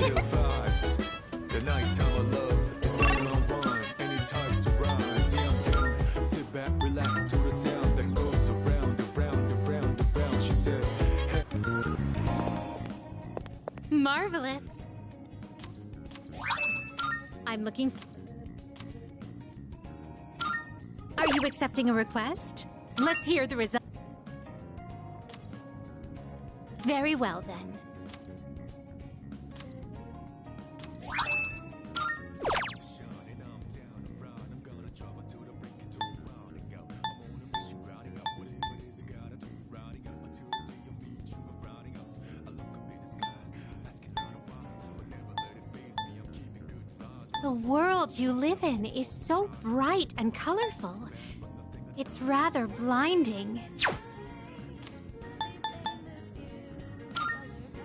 chill vibes. The nighttime of love is all I want. Any time surprise, yeah, I'm down. Sit back, relax to the sound that goes around, around, around, around. She said, hey. Marvelous. I'm looking. Are you accepting a request? Let's hear the result. Very well, then. The world you live in is so bright and colorful. It's rather blinding.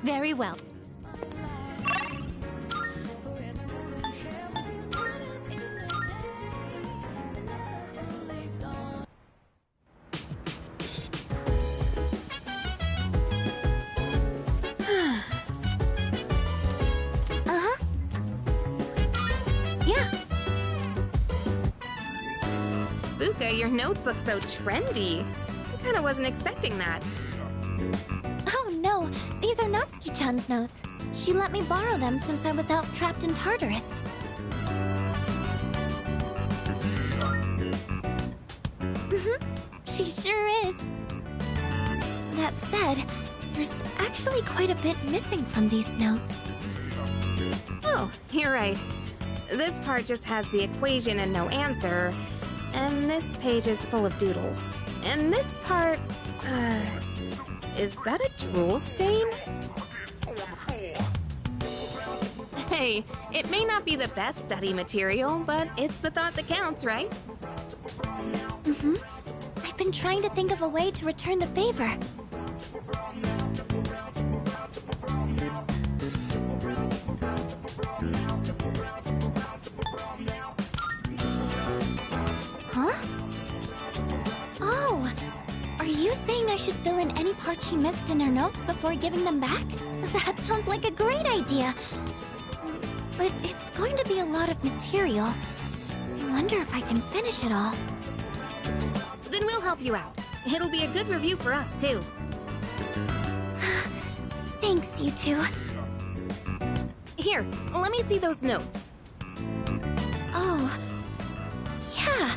Very well. Buka, your notes look so trendy. I kinda wasn't expecting that. Oh no, these are Natsuki-chan's notes. She let me borrow them since I was out trapped in Tartarus. She sure is. That said, there's actually quite a bit missing from these notes. Oh, you're right. This part just has the equation and no answer. And this page is full of doodles. And this part... is that a drool stain? Hey, it may not be the best study material, but it's the thought that counts, right? I've been trying to think of a way to return the favor. Huh? Oh! Are you saying I should fill in any parts she missed in her notes before giving them back? That sounds like a great idea. But it's going to be a lot of material. I wonder if I can finish it all. Then we'll help you out. It'll be a good review for us, too. Thanks, you two. Here, let me see those notes. Oh. Yeah.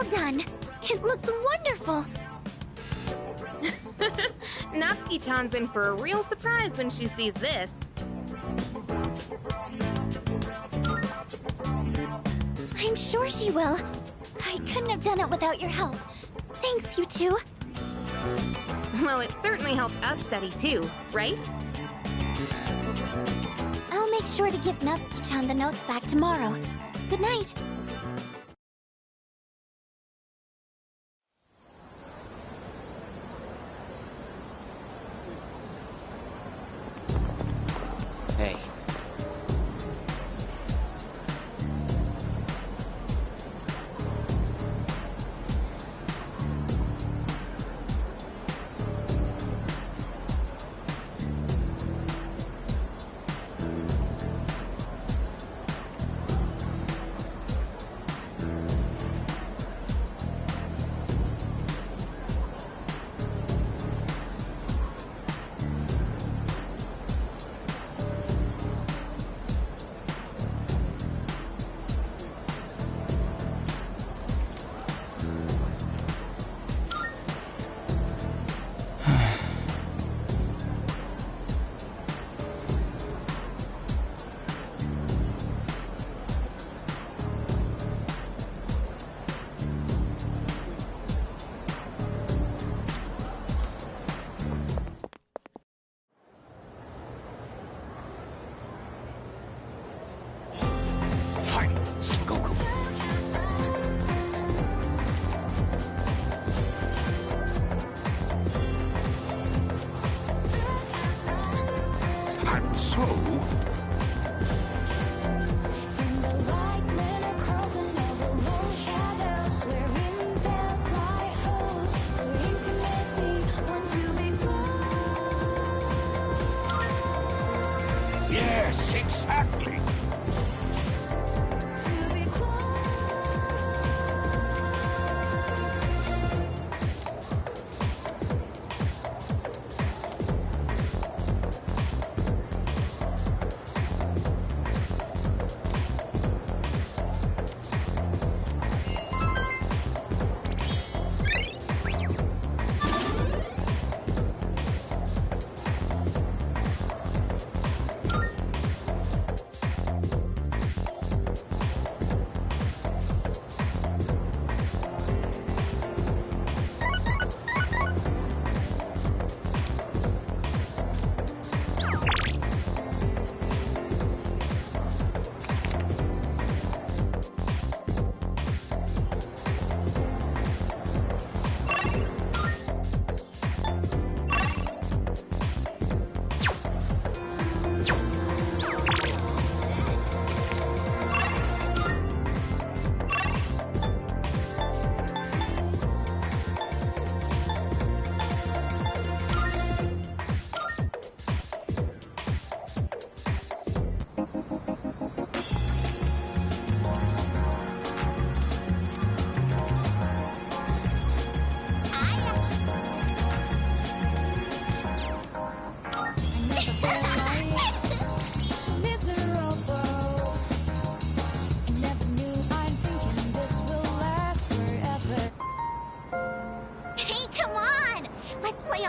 Done. It looks wonderful. Natsuki-chan's in for a real surprise when she sees this. I'm sure she will. I couldn't have done it without your help. Thanks, you two. Well, it certainly helped us study too, right? I'll make sure to give Natsuki-chan the notes back tomorrow. Good night. Hey.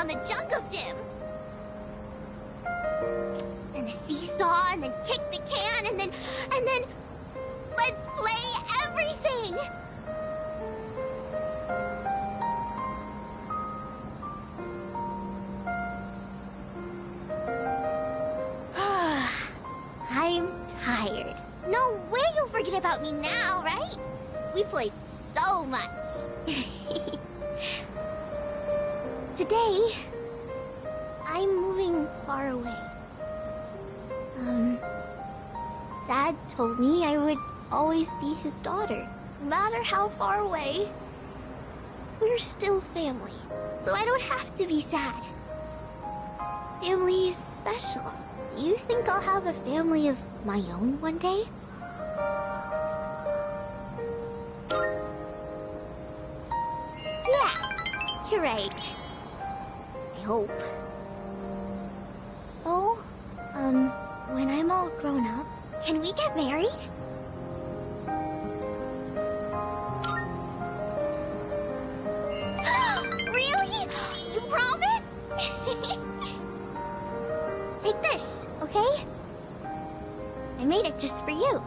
on the jungle gym. And a seesaw, and then kick the can, and then let's play everything. I'm tired. No way you'll forget about me now, right? We played so much. Today, I'm moving far away. Dad told me I would always be his daughter, no matter how far away. We're still family, so I don't have to be sad. Family is special. You think I'll have a family of my own one day? Yeah, you're right. I hope. So, when I'm all grown up, can we get married? Really? You promise? Take this, okay? I made it just for you.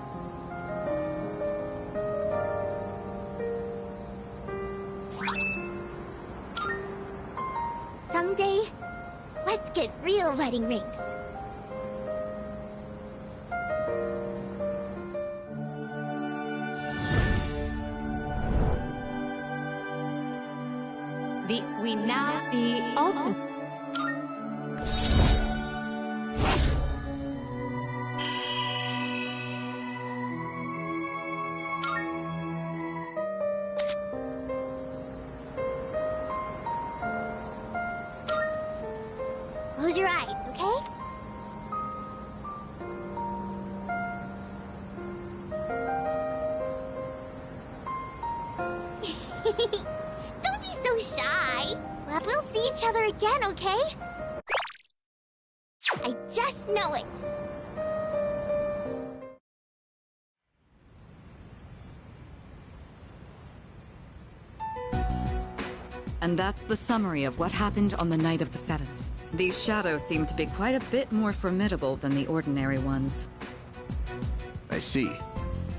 Someday, let's get real wedding rings. We now be ultimate. Close your eyes, okay? Don't be so shy. We'll see each other again, okay? I just know it. And that's the summary of what happened on the night of the 7th. These shadows seem to be quite a bit more formidable than the ordinary ones. I see.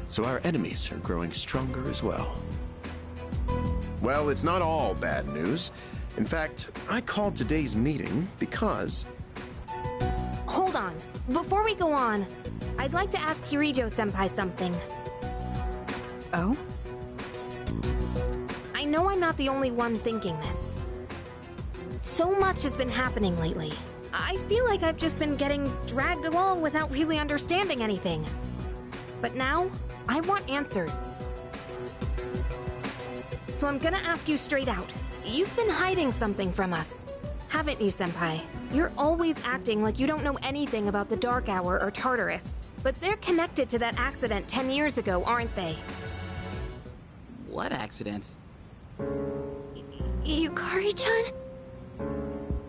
So our enemies are growing stronger as well. Well, it's not all bad news. In fact, I called today's meeting because... Hold on. Before we go on, I'd like to ask Kirijo-senpai something. Oh? I know I'm not the only one thinking this. So much has been happening lately. I feel like I've just been getting dragged along without really understanding anything. But now, I want answers. So I'm gonna ask you straight out. You've been hiding something from us, haven't you, Senpai? You're always acting like you don't know anything about the Dark Hour or Tartarus. but they're connected to that accident 10 years ago, aren't they? What accident? Yukari-chan?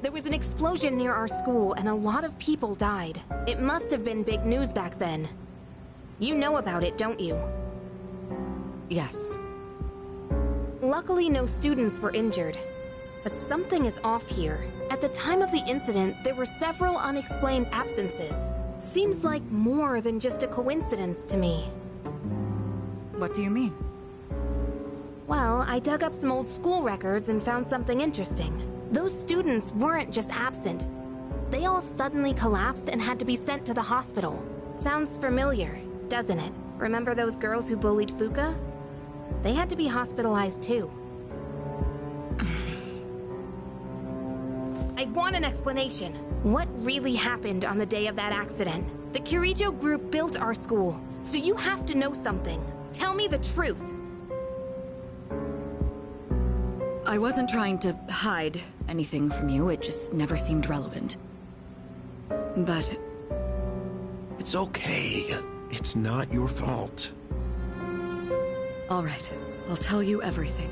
There was an explosion near our school and a lot of people died. It must have been big news back then. You know about it, don't you? Yes. Luckily, no students were injured. But something is off here. At the time of the incident, there were several unexplained absences. Seems like more than just a coincidence to me. What do you mean? Well, I dug up some old school records and found something interesting. Those students weren't just absent. They all suddenly collapsed and had to be sent to the hospital. Sounds familiar, doesn't it? Remember those girls who bullied Fuka? They had to be hospitalized too. I want an explanation. What really happened on the day of that accident? The Kirijo group built our school, so you have to know something. Tell me the truth. I wasn't trying to hide anything from you, it just never seemed relevant. But... It's okay. It's not your fault. all right, I'll tell you everything.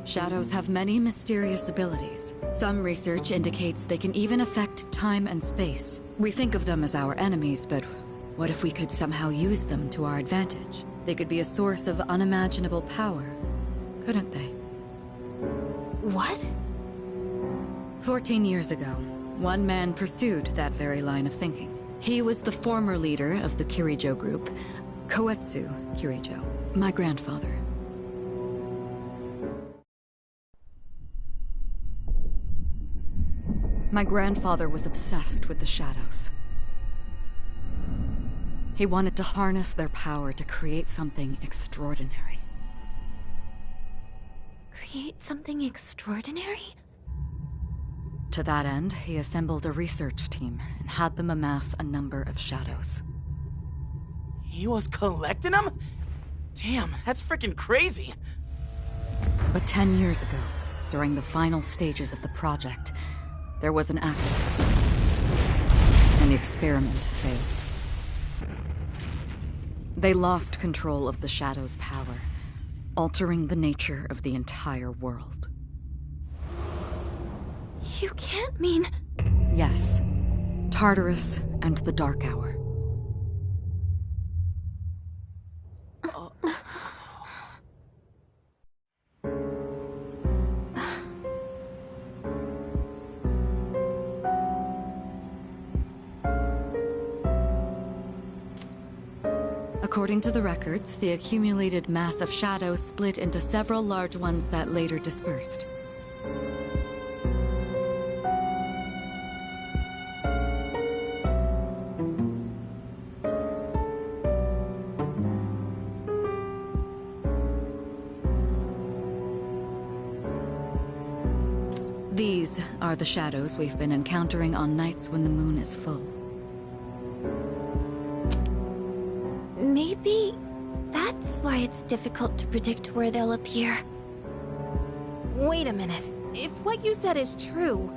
Shadows have many mysterious abilities. Some research indicates they can even affect time and space. We think of them as our enemies, but what if we could somehow use them to our advantage? They could be a source of unimaginable power, couldn't they? What? 14 years ago, one man pursued that very line of thinking. He was the former leader of the Kirijo group, Koetsu Kirijo, my grandfather. My grandfather was obsessed with the shadows. He wanted to harness their power to create something extraordinary. Create something extraordinary? To that end, he assembled a research team and had them amass a number of shadows. He was collecting them? Damn, that's freaking crazy. But 10 years ago, during the final stages of the project, there was an accident, and the experiment failed. They lost control of the Shadow's power, altering the nature of the entire world. You can't mean... Yes, Tartarus and the Dark Hour. According to the records, the accumulated mass of shadows split into several large ones that later dispersed. These are the shadows we've been encountering on nights when the moon is full. Maybe that's why it's difficult to predict where they'll appear. Wait a minute. If what you said is true,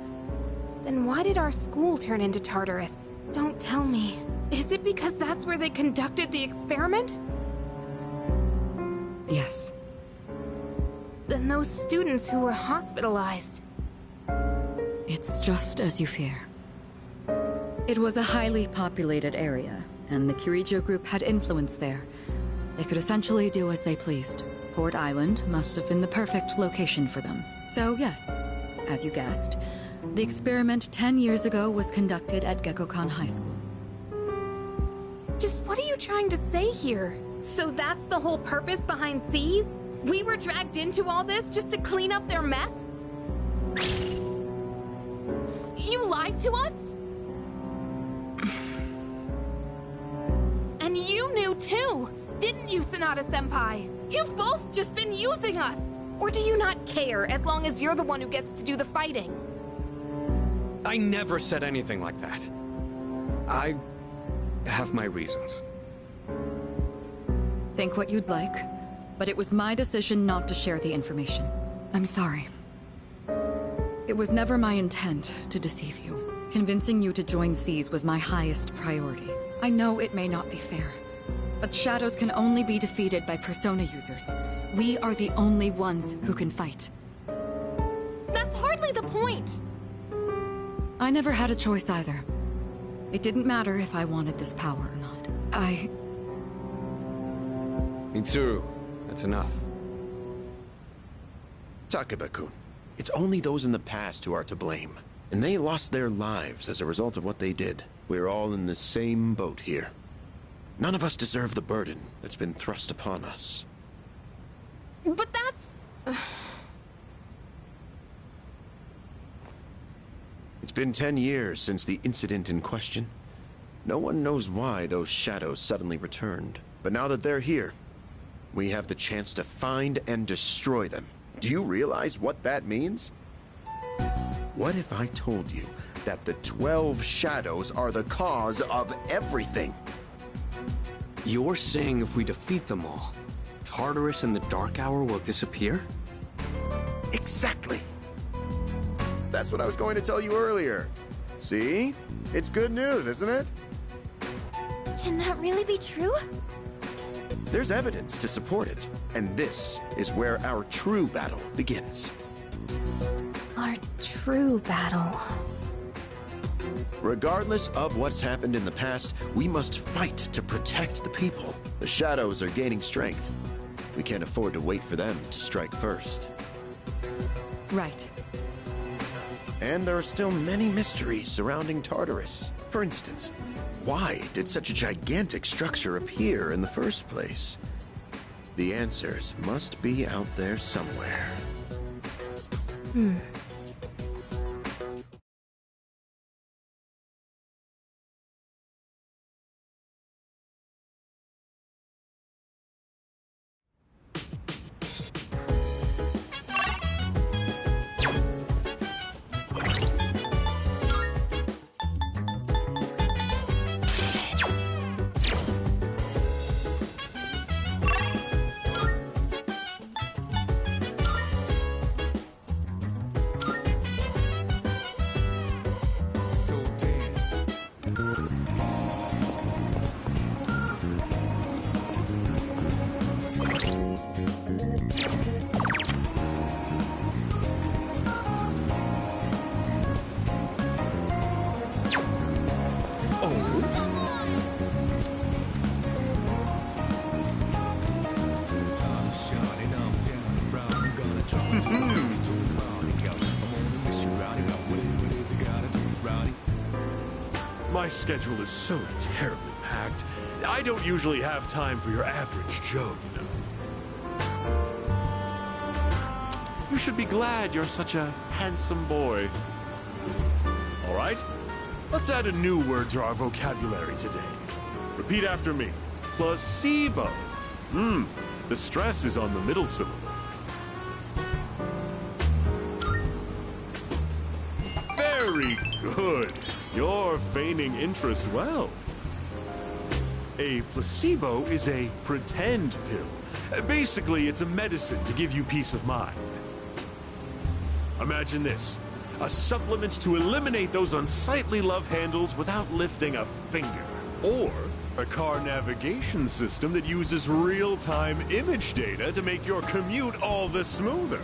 then why did our school turn into Tartarus? Don't tell me. Is it because that's where they conducted the experiment? Yes. Then those students who were hospitalized... It's just as you fear. It was a highly populated area, and the Kirijo group had influence there. They could essentially do as they pleased. Port Island must have been the perfect location for them. So yes, as you guessed, the experiment 10 years ago was conducted at Gekkokan High School. Just what are you trying to say here? So that's the whole purpose behind C's? We were dragged into all this just to clean up their mess? You lied to us? And you knew too, didn't you, Sanada-senpai? You've both just been using us! Or do you not care as long as you're the one who gets to do the fighting? I never said anything like that. I have my reasons. Think what you'd like, but it was my decision not to share the information. I'm sorry. It was never my intent to deceive you. Convincing you to join Seas was my highest priority. I know it may not be fair, but shadows can only be defeated by persona users. We are the only ones who can fight. That's hardly the point. I never had a choice either. It didn't matter if I wanted this power or not. Mitsuru, that's enough. Takeba-kun, it's only those in the past who are to blame. And they lost their lives as a result of what they did. We're all in the same boat here. None of us deserve the burden that's been thrust upon us. But that's... It's been 10 years since the incident in question. No one knows why those shadows suddenly returned. But now that they're here, we have the chance to find and destroy them. Do you realize what that means? What if I told you that the 12 shadows are the cause of everything? You're saying if we defeat them all, Tartarus and the Dark Hour will disappear? Exactly. That's what I was going to tell you earlier. See? It's good news, isn't it? Can that really be true? There's evidence to support it, and this is where our true battle begins. Our true battle. Regardless of what's happened in the past, we must fight to protect the people. The shadows are gaining strength. We can't afford to wait for them to strike first. Right. And there are still many mysteries surrounding Tartarus. For instance, why did such a gigantic structure appear in the first place? The answers must be out there somewhere. So dance. Top shot and I'm down and round. I'm gonna drop it to the party, girl. I'm on a mission, rowdy. Got whatever it is I gotta do, rowdy. My schedule is so terribly packed. I don't usually have time for your average Joe, you know. You should be glad you're such a handsome boy. All right, let's add a new word to our vocabulary today. Repeat after me. Placebo. The stress is on the middle syllable. Very good. You're feigning interest well. A placebo is a pretend pill. Basically, it's a medicine to give you peace of mind. Imagine this. A supplement to eliminate those unsightly love handles without lifting a finger. Or a car navigation system that uses real-time image data to make your commute all the smoother.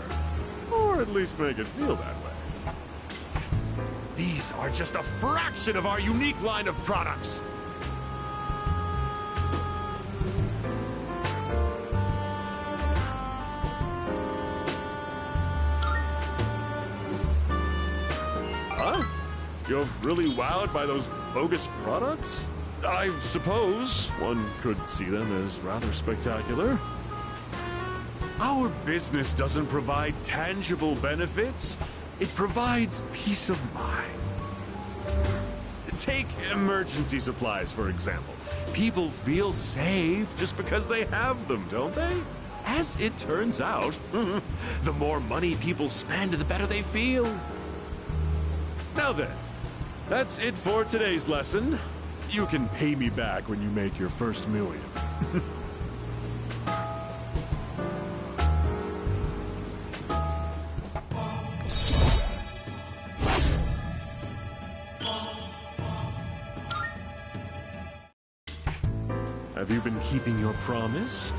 Or at least make it feel that way. These are just a fraction of our unique line of products. Huh? You're really wowed by those bogus products? I suppose one could see them as rather spectacular. Our business doesn't provide tangible benefits. It provides peace of mind. Take emergency supplies, for example. People feel safe just because they have them, don't they? As it turns out, the more money people spend, the better they feel. Now then, that's it for today's lesson. You can pay me back when you make your first million. Have you been keeping your promise?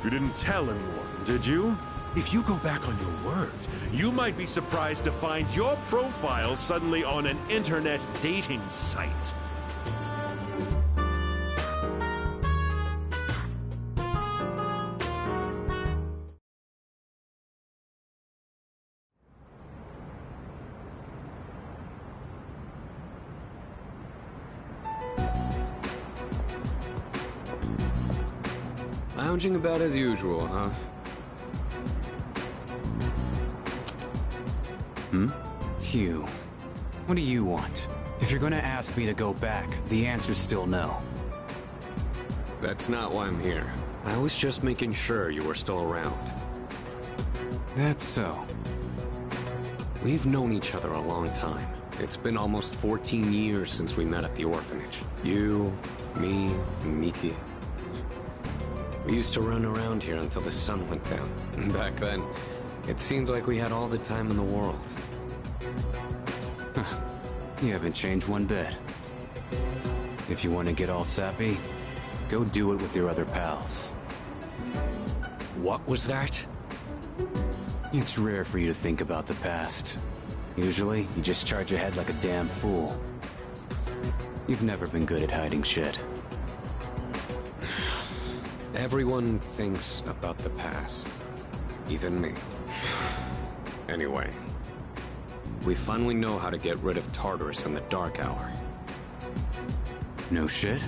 You didn't tell anyone, did you? If you go back on your word, you might be surprised to find your profile suddenly on an internet dating site. Lounging about as usual, huh? Hugh, what do you want? If you're gonna ask me to go back, the answer's still no. That's not why I'm here. I was just making sure you were still around. That's so. We've known each other a long time. It's been almost 14 years since we met at the orphanage. You, me, and Miki. We used to run around here until the sun went down. Back then, it seemed like we had all the time in the world. You haven't changed one bit. If you want to get all sappy, go do it with your other pals. What was that? It's rare for you to think about the past. Usually, you just charge ahead like a damn fool. You've never been good at hiding shit. Everyone thinks about the past. Even me. Anyway, we finally know how to get rid of Tartarus in the Dark Hour. No shit?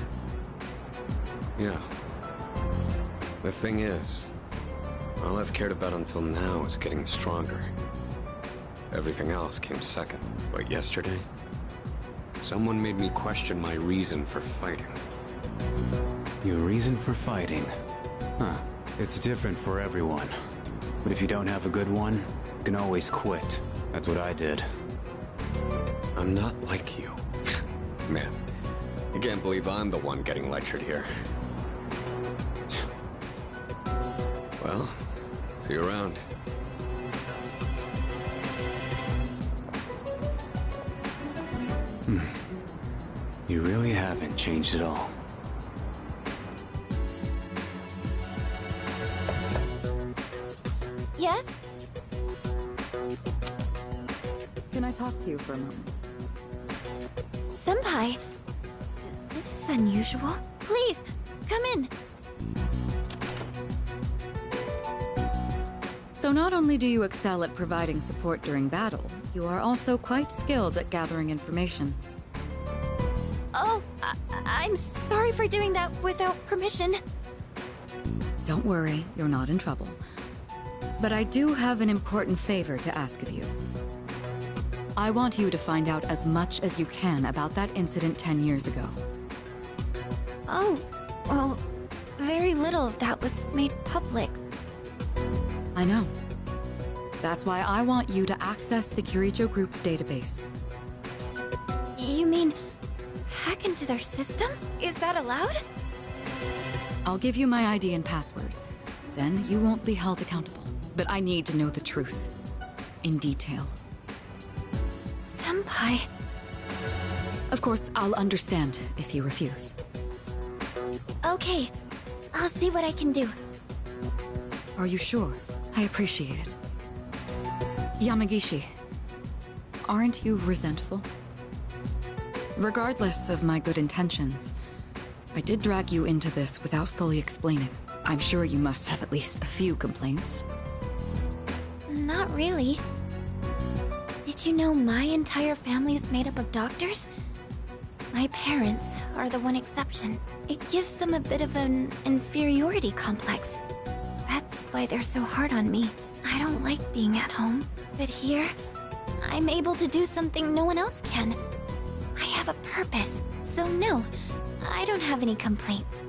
Yeah. The thing is, all I've cared about until now is getting stronger. Everything else came second. But yesterday, someone made me question my reason for fighting. Your reason for fighting? Huh. It's different for everyone. But if you don't have a good one, you can always quit. That's what I did. I'm not like you. Man, I can't believe I'm the one getting lectured here. Well, see you around. You really haven't changed at all. Yes? Can I talk to you for a moment? Senpai, this is unusual. Please, come in. So not only do you excel at providing support during battle, you are also quite skilled at gathering information. Oh, I'm sorry for doing that without permission. Don't worry, you're not in trouble. But I do have an important favor to ask of you. I want you to find out as much as you can about that incident 10 years ago. Oh, well, very little of that was made public. I know. That's why I want you to access the Kirijo Group's database. You mean hack into their system? Is that allowed? I'll give you my ID and password. Then you won't be held accountable. But I need to know the truth. In detail. Senpai. Of course, I'll understand if you refuse. Okay, I'll see what I can do. Are you sure? I appreciate it. Yamagishi, aren't you resentful? Regardless of my good intentions, I did drag you into this without fully explaining. I'm sure you must have at least a few complaints. Not really. Did you know my entire family is made up of doctors? My parents are the one exception. It gives them a bit of an inferiority complex. That's why they're so hard on me. I don't like being at home. But here, I'm able to do something no one else can. I have a purpose, so no, I don't have any complaints.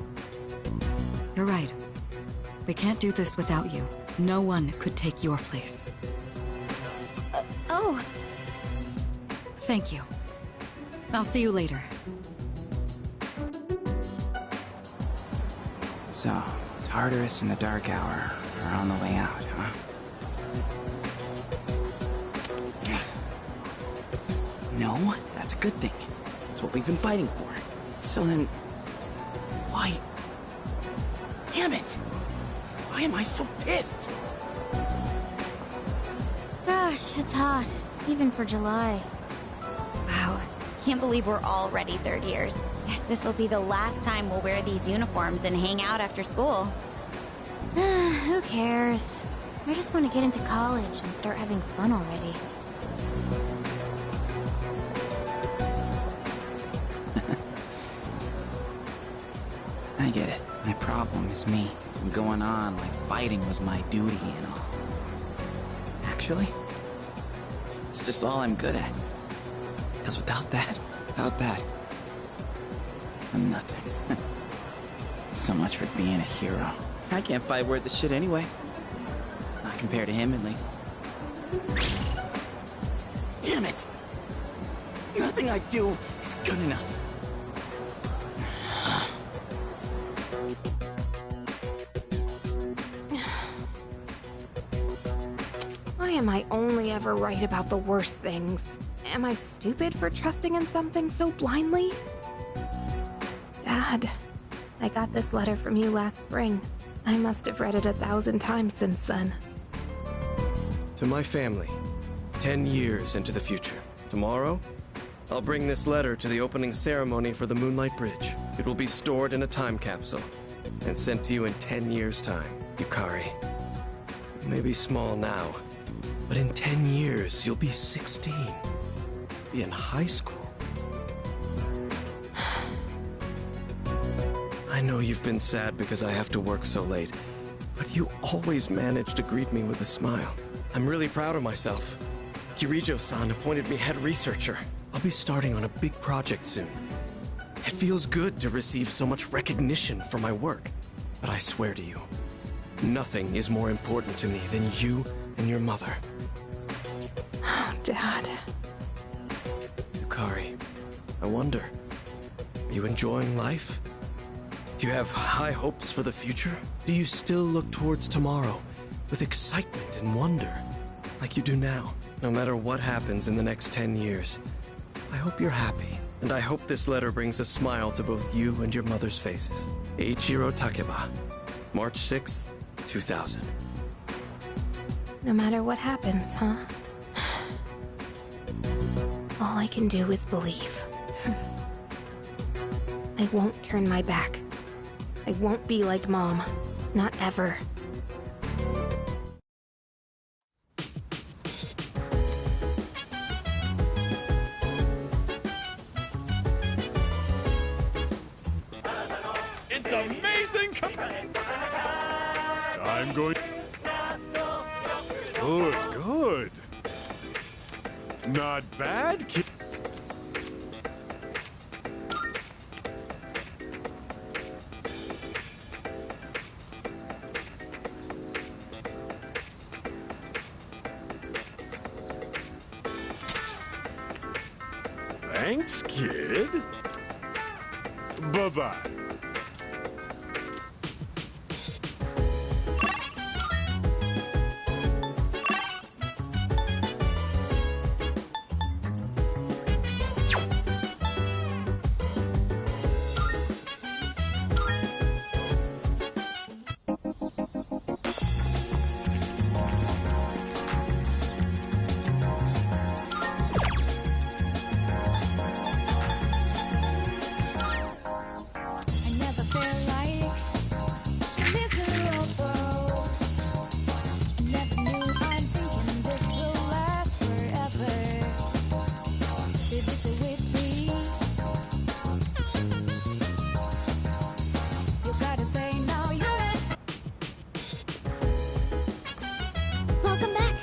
You're right. We can't do this without you. No one could take your place. Oh, Thank you. I'll see you later. So, Tartarus and the Dark Hour are on the way out, huh? No, that's a good thing. That's what we've been fighting for. So then, Damn it! Why am I so pissed? Gosh, it's hot. Even for July. Wow. Can't believe we're already third years. Guess this will be the last time we'll wear these uniforms and hang out after school. Who cares? I just want to get into college and start having fun already. I get it. My problem is me. I'm going on like fighting was my duty and all. Actually, it's just all I'm good at. Because without that, I'm nothing. So much for being a hero. I can't fight worth the shit anyway. Not compared to him, at least. Damn it! Nothing I do is good enough. Why am I only ever right about the worst things? Am I stupid for trusting in something so blindly? Dad, I got this letter from you last spring. I must have read it 1,000 times since then. To my family, 10 years into the future. Tomorrow, I'll bring this letter to the opening ceremony for the Moonlight Bridge. It will be stored in a time capsule and sent to you in 10 years' time. Yukari, you may be small now, but in 10 years, you'll be 16. Be in high school. I know you've been sad because I have to work so late, but you always manage to greet me with a smile. I'm really proud of myself. Kirijo-san appointed me head researcher. I'll be starting on a big project soon. It feels good to receive so much recognition for my work, but I swear to you, nothing is more important to me than you and your mother. Oh, Dad. Yukari, I wonder, are you enjoying life? Do you have high hopes for the future? Do you still look towards tomorrow with excitement and wonder, like you do now? No matter what happens in the next 10 years, I hope you're happy, and I hope this letter brings a smile to both you and your mother's faces. Eiichiro Takeba, March 6th, 2000. No matter what happens, huh? All I can do is believe. I won't turn my back. I won't be like Mom. Not ever. It's amazing! I'm going... Good. Not bad, kid. Thanks, kid. Bye-bye. Welcome back.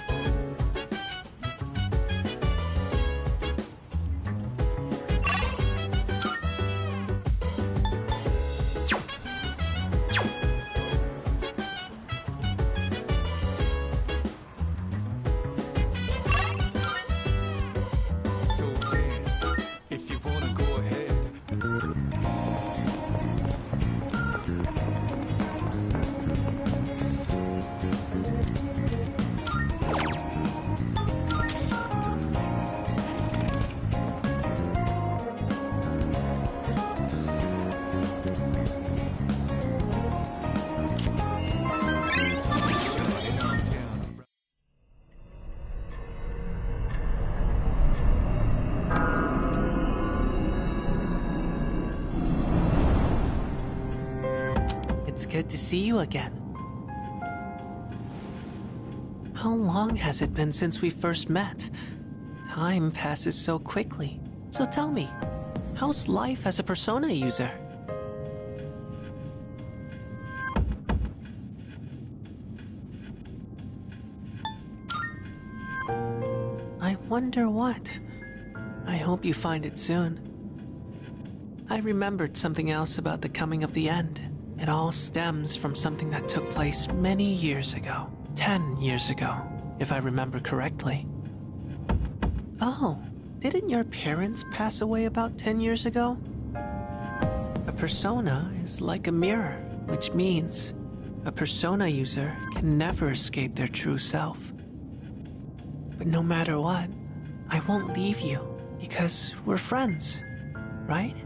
It's good to see you again. How long has it been since we first met? Time passes so quickly. So tell me, how's life as a Persona user? I wonder what. I hope you find it soon. I remembered something else about the coming of the end. It all stems from something that took place many years ago. 10 years ago, if I remember correctly. Oh, didn't your parents pass away about 10 years ago? A persona is like a mirror, which means a persona user can never escape their true self. But no matter what, I won't leave you, because we're friends, right?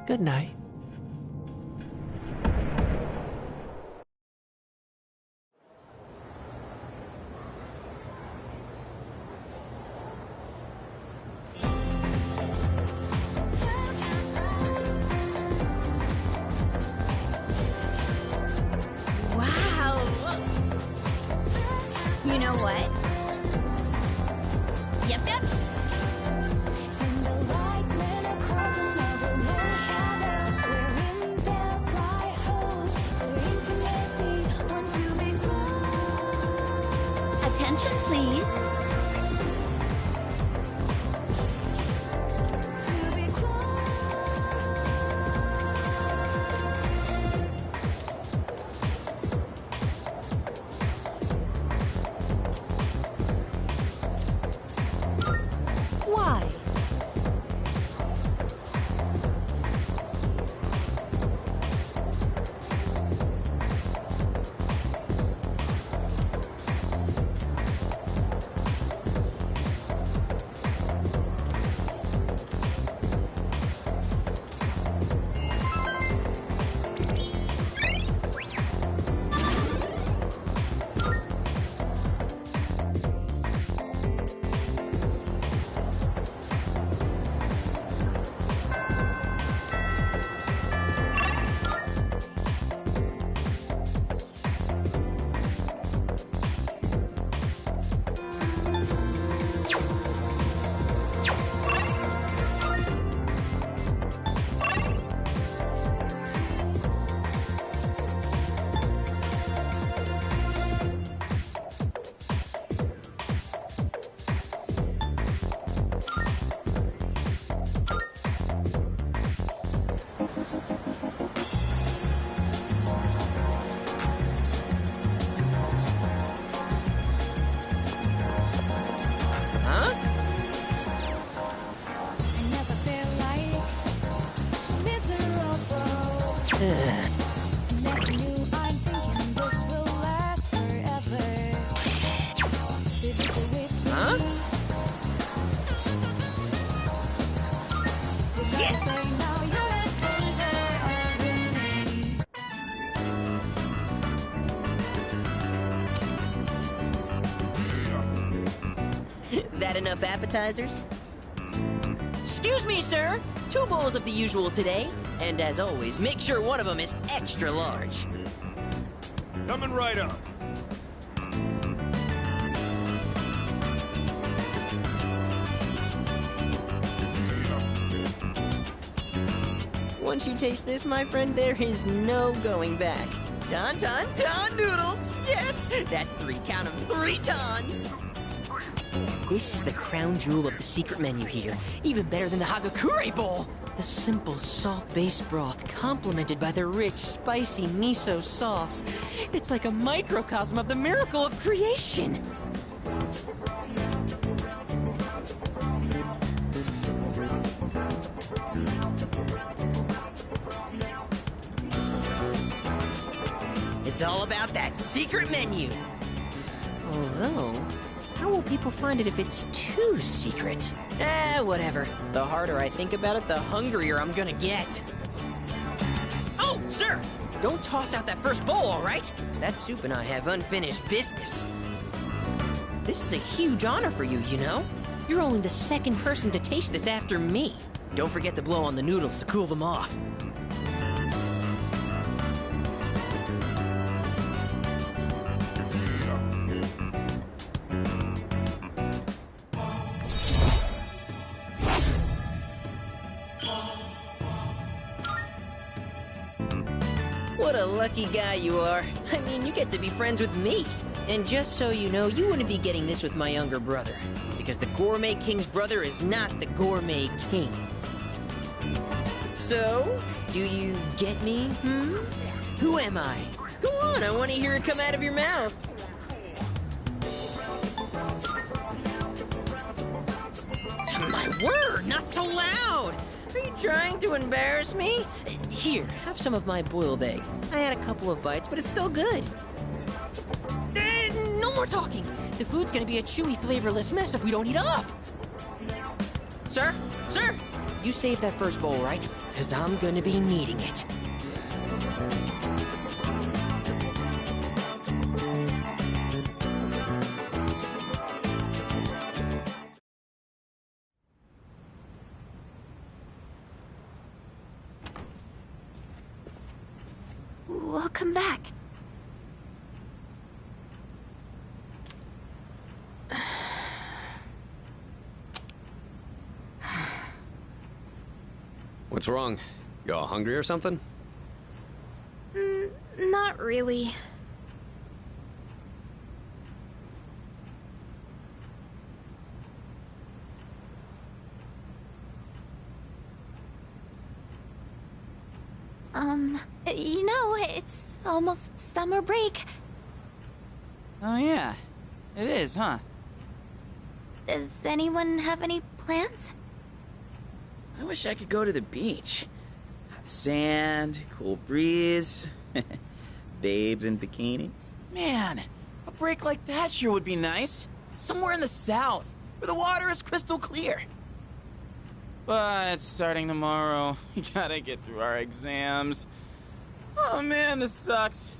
Good night. Wow. You know what? Yep, yep. Attention, please. Why? Huh? That enough appetizers? Excuse me, sir. 2 bowls of the usual today. And as always, make sure one of them is extra large. Coming right up. Once you taste this, my friend, there is no going back. Ton noodles! Yes! That's 3, count 'em, 3 tons! This is the crown jewel of the secret menu here. Even better than the Hagakure bowl! The simple salt-based broth, complemented by the rich, spicy miso sauce. It's like a microcosm of the miracle of creation! It's all about that secret menu. Although, how will people find it if it's too secret? Whatever. The harder I think about it, the hungrier I'm gonna get. Oh, sir! Don't toss out that first bowl, all right? That soup and I have unfinished business. This is a huge honor for you, you know? You're only the second person to taste this after me. Don't forget to blow on the noodles to cool them off. What a lucky guy you are. I mean, you get to be friends with me. And just so you know, you wouldn't be getting this with my younger brother. Because the Gourmet King's brother is not the Gourmet King. So, do you get me, Who am I? Go on, I want to hear it come out of your mouth. My word, not so loud! Are you trying to embarrass me? Here, have some of my boiled egg. I had a couple of bites, but it's still good. No more talking. The food's gonna be a chewy, flavorless mess if we don't eat up. Sir? Sir! You saved that first bowl, right? Because I'm gonna be needing it. Welcome back. What's wrong? You all hungry or something? Not really. You know, it's almost summer break. Oh yeah, it is, huh? Does anyone have any plans? I wish I could go to the beach. Hot sand, cool breeze, babes in bikinis. Man, a break like that sure would be nice. Somewhere in the south, where the water is crystal clear. But starting tomorrow, we gotta get through our exams. Oh man, this sucks.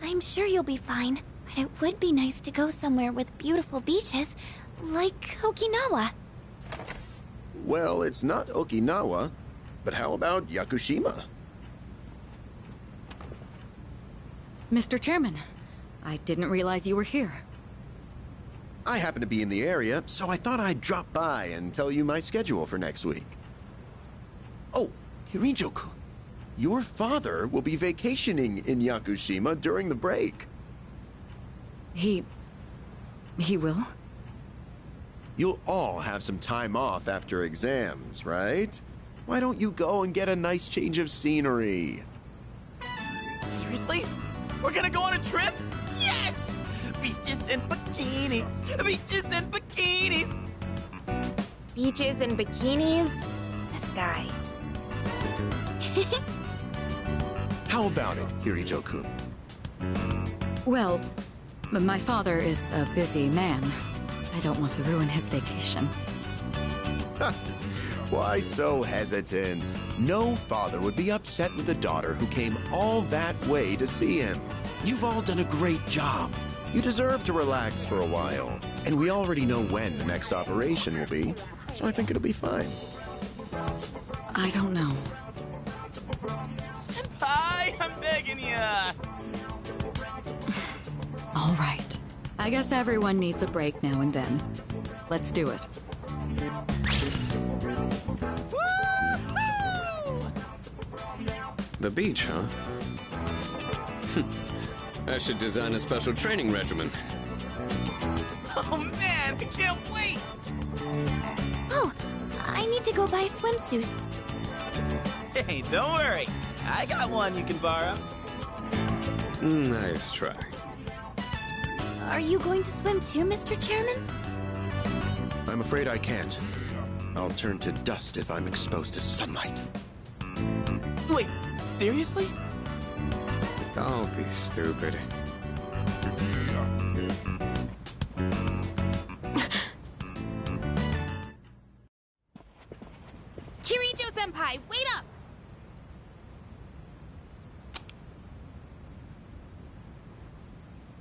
I'm sure you'll be fine, but it would be nice to go somewhere with beautiful beaches, like Okinawa. Well, it's not Okinawa, but how about Yakushima? Mr. Chairman, I didn't realize you were here. I happen to be in the area, so I thought I'd drop by and tell you my schedule for next week. Oh, Hirijo-kun, your father will be vacationing in Yakushima during the break. He will? You'll all have some time off after exams, right? Why don't you go and get a nice change of scenery? Seriously? We're gonna go on a trip? Yes! Beaches and bikinis! Beaches and bikinis! Beaches and bikinis? This guy. How about it, Hirijo-kun? Well, my father is a busy man. I don't want to ruin his vacation. Why so hesitant? No father would be upset with a daughter who came all that way to see him. You've all done a great job. You deserve to relax for a while. And we already know when the next operation will be, so I think it'll be fine. I don't know. Senpai, I'm begging ya! All right. I guess everyone needs a break now and then. Let's do it. The beach, huh? I should design a special training regimen. Oh man, I can't wait! Oh, I need to go buy a swimsuit. Hey, don't worry. I got one you can borrow. Nice try. Are you going to swim too, Mr. Chairman? I'm afraid I can't. I'll turn to dust if I'm exposed to sunlight. Wait, seriously? Don't be stupid. Kirijo-senpai, wait up!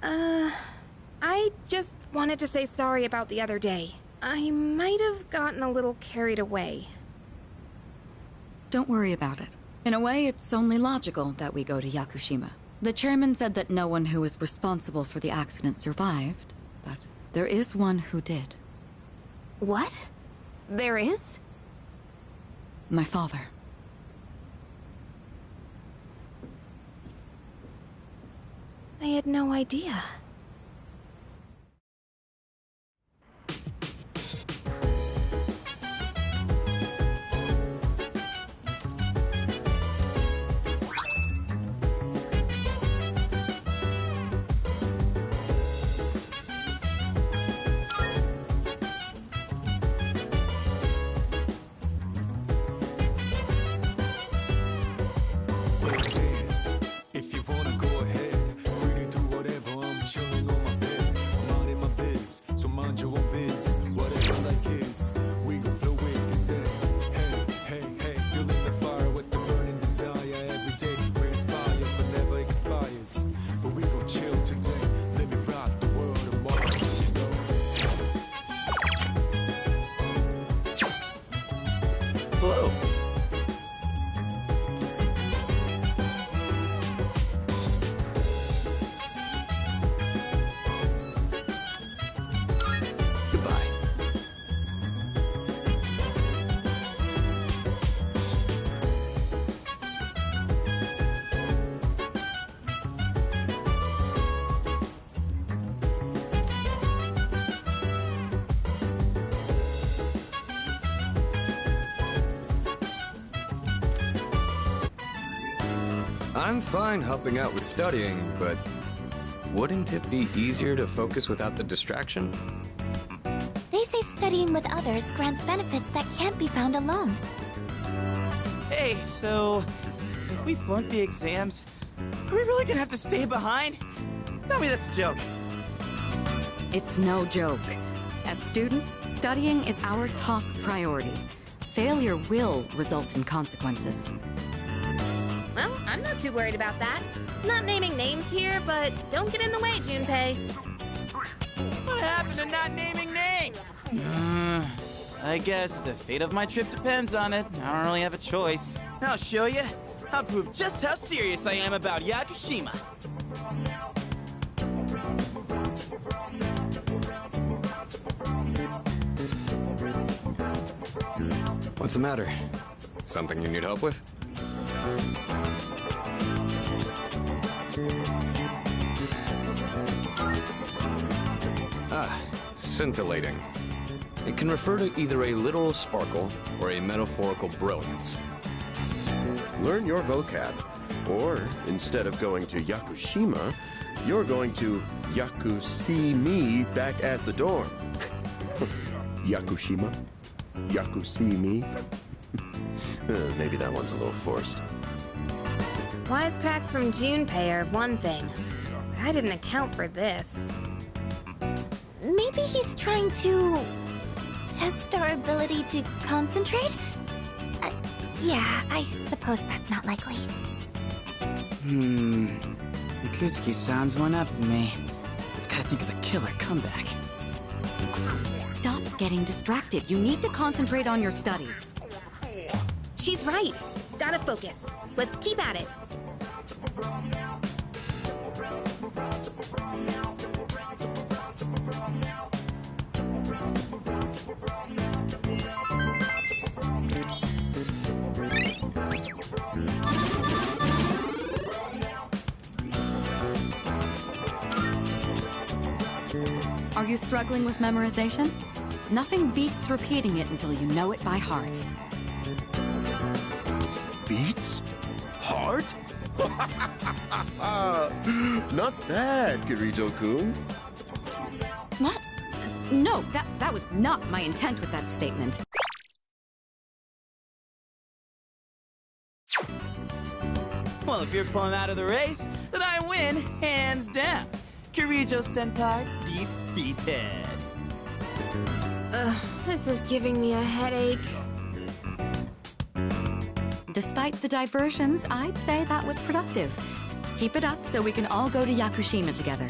I just wanted to say sorry about the other day. I might have gotten a little carried away. Don't worry about it. In a way, it's only logical that we go to Yakushima. The chairman said that no one who was responsible for the accident survived, but there is one who did. What? There is? My father. I had no idea. If you wanna go ahead, free to do whatever. I'm chilling on my bed. I'm minding my biz, so mind your own biz. Whatever like is, we gon' flow with this. Hey, hey, hey, feeling the fire with the burning desire. Every day we inspire, but never expires. But we gon' chill today. Let me rock the world tomorrow. Hello. I'm fine helping out with studying, but wouldn't it be easier to focus without the distraction? They say studying with others grants benefits that can't be found alone. Hey, so if we flunk the exams, are we really gonna have to stay behind? Tell me that's a joke. It's no joke. As students, studying is our top priority. Failure will result in consequences. Well, I'm not too worried about that. Not naming names here, but don't get in the way, Junpei. What happened to not naming names? I guess if the fate of my trip depends on it, I don't really have a choice. I'll show you. I'll prove just how serious I am about Yakushima. What's the matter? Something you need help with? Ah, scintillating. It can refer to either a literal sparkle or a metaphorical brilliance. Learn your vocab. Or, instead of going to Yakushima, you're going to Yaku-see me back at the dorm. Yakushima? Yaku-see me? Maybe that one's a little forced. Wisecracks from Junpei are one thing. I didn't account for this. Maybe he's trying to test our ability to concentrate? Yeah, I suppose that's not likely. Ikutsuki-san's one up in me. Gotta think of a killer comeback. Stop getting distracted. You need to concentrate on your studies. She's right. Gotta focus. Let's keep at it. Are you struggling with memorization? Nothing beats repeating it until you know it by heart. Beats? Heart? Not bad, Kirito-kun. What? No, that was not my intent with that statement. Well, if you're pulling out of the race, then I win, hands down. Kirito-senpai defeated. This is giving me a headache. Despite the diversions, I'd say that was productive. Keep it up so we can all go to Yakushima together.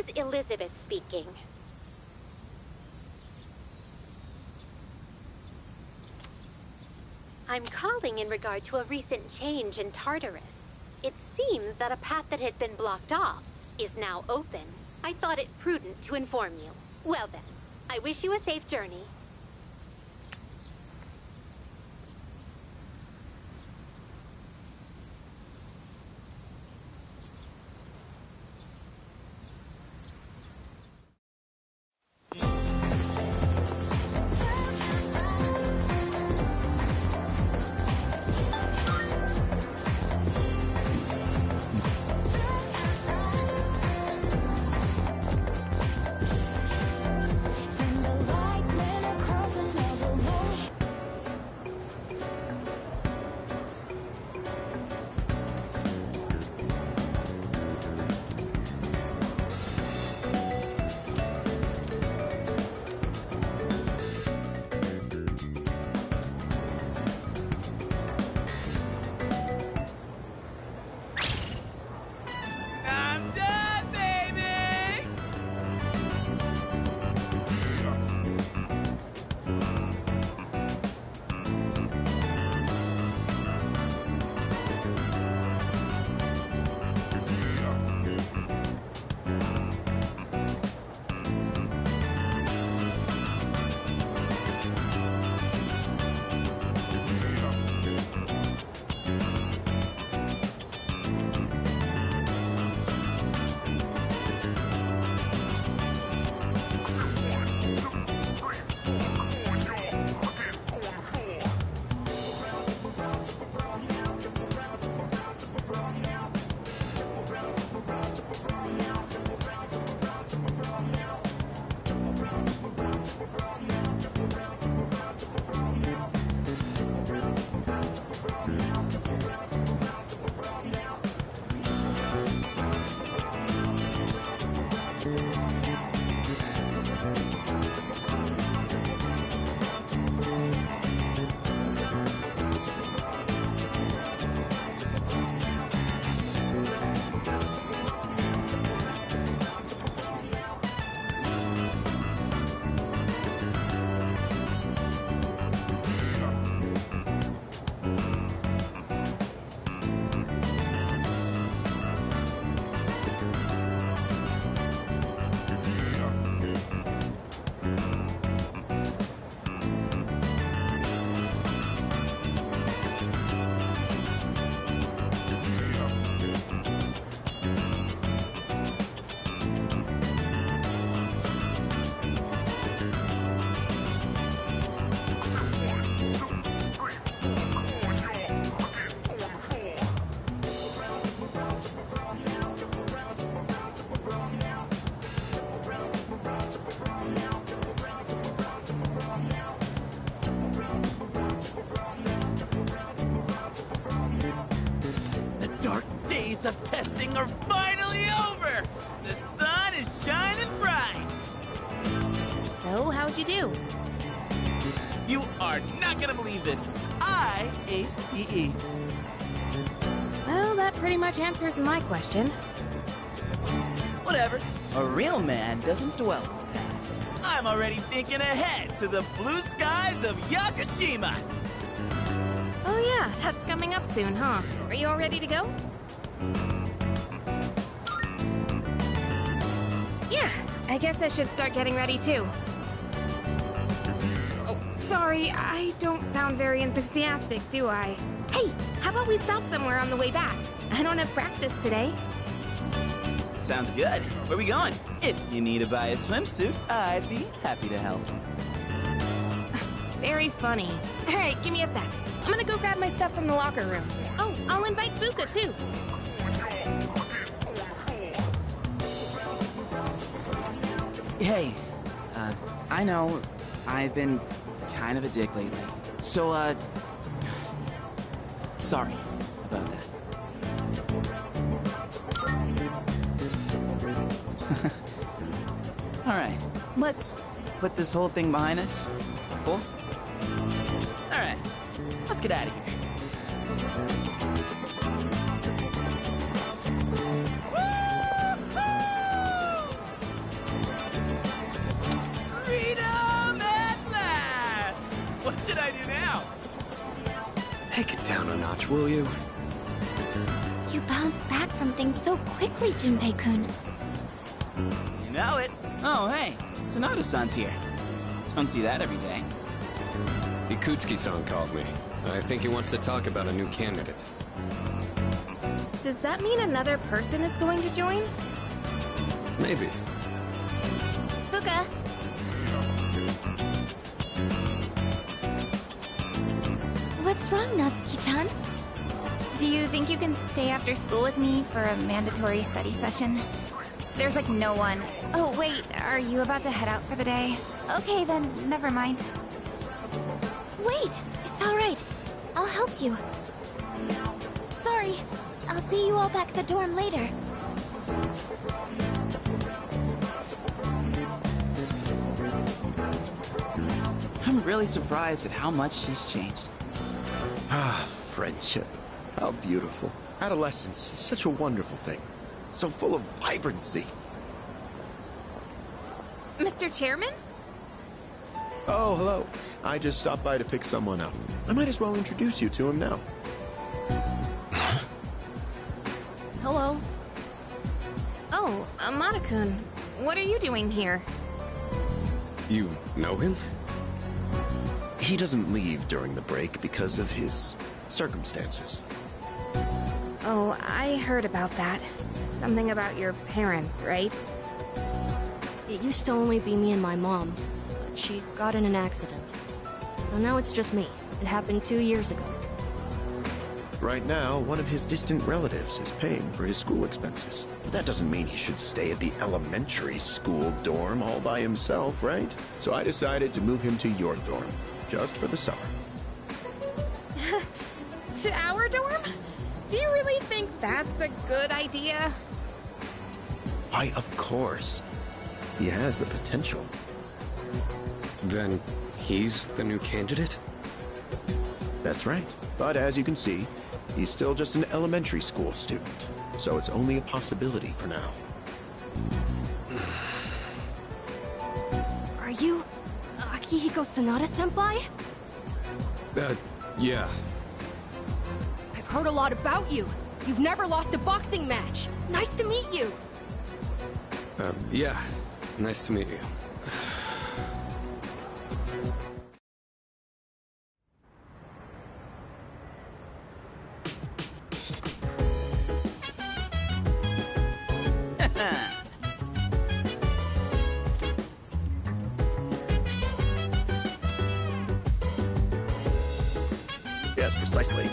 is Elizabeth speaking. I'm calling in regard to a recent change in Tartarus. It seems that a path that had been blocked off is now open. I thought it prudent to inform you. Well then, I wish you a safe journey. Of testing are finally over! The sun is shining bright! So, how'd you do? You are not gonna believe this. I aced PE. Well, that pretty much answers my question. Whatever. A real man doesn't dwell on the past. I'm already thinking ahead to the blue skies of Yakushima! Oh yeah, that's coming up soon, huh? Are you all ready to go? Yeah, I guess I should start getting ready too. Oh, sorry, I don't sound very enthusiastic, do I? Hey, how about we stop somewhere on the way back? I don't have practice today. Sounds good. Where we going? If you need to buy a swimsuit, I'd be happy to help. Very funny. All right, give me a sec. I'm gonna go grab my stuff from the locker room. Oh, I'll invite Fuka too. Hey, I know I've been kind of a dick lately. So, sorry about that. Alright, let's put this whole thing behind us. Cool? Alright, let's get out of here. should I do now? Take it down a notch, will you? You bounce back from things so quickly, Junpei-kun. You know it. Oh, hey, Sonata-san's here. Don't see that every day. Ikutsuki-san called me. I think he wants to talk about a new candidate. Does that mean another person is going to join? Maybe. Fuka. What's wrong, Natsuki-chan? Do you think you can stay after school with me for a mandatory study session? There's like no one. Oh, wait, are you about to head out for the day? Okay, then, never mind. Wait, it's all right. I'll help you. Sorry, I'll see you all back at the dorm later. I'm really surprised at how much she's changed. Ah, friendship. How beautiful. Adolescence is such a wonderful thing. So full of vibrancy. Mr. Chairman? Oh, hello. I just stopped by to pick someone up. I might as well introduce you to him now. Hello. Oh, Amada-kun. What are you doing here? You know him? He doesn't leave during the break because of his circumstances. Oh, I heard about that. Something about your parents, right? It used to only be me and my mom, but she got in an accident. So now it's just me. It happened 2 years ago. Right now, one of his distant relatives is paying for his school expenses. But that doesn't mean he should stay at the elementary school dorm all by himself, right? So I decided to move him to your dorm, just for the summer. To our dorm? Do you really think that's a good idea? Why, of course. He has the potential. Then he's the new candidate? That's right. But as you can see, he's still just an elementary school student. So it's only a possibility for now. Are you Akihiko Sanada-senpai? Yeah. I've heard a lot about you. You've never lost a boxing match. Nice to meet you. Yeah. Nice to meet you. Yes, precisely.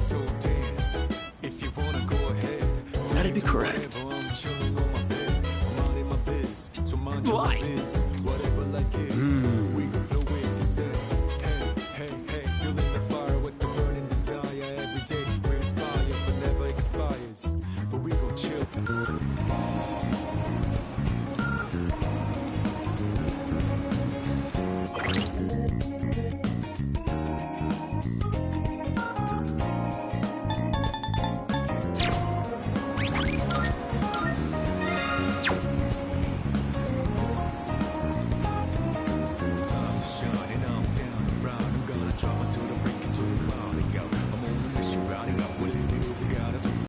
So dance if you wanna go ahead. That'd be correct. I'm chilling on my bed. I'm minding my biz. So mind your Why? biz.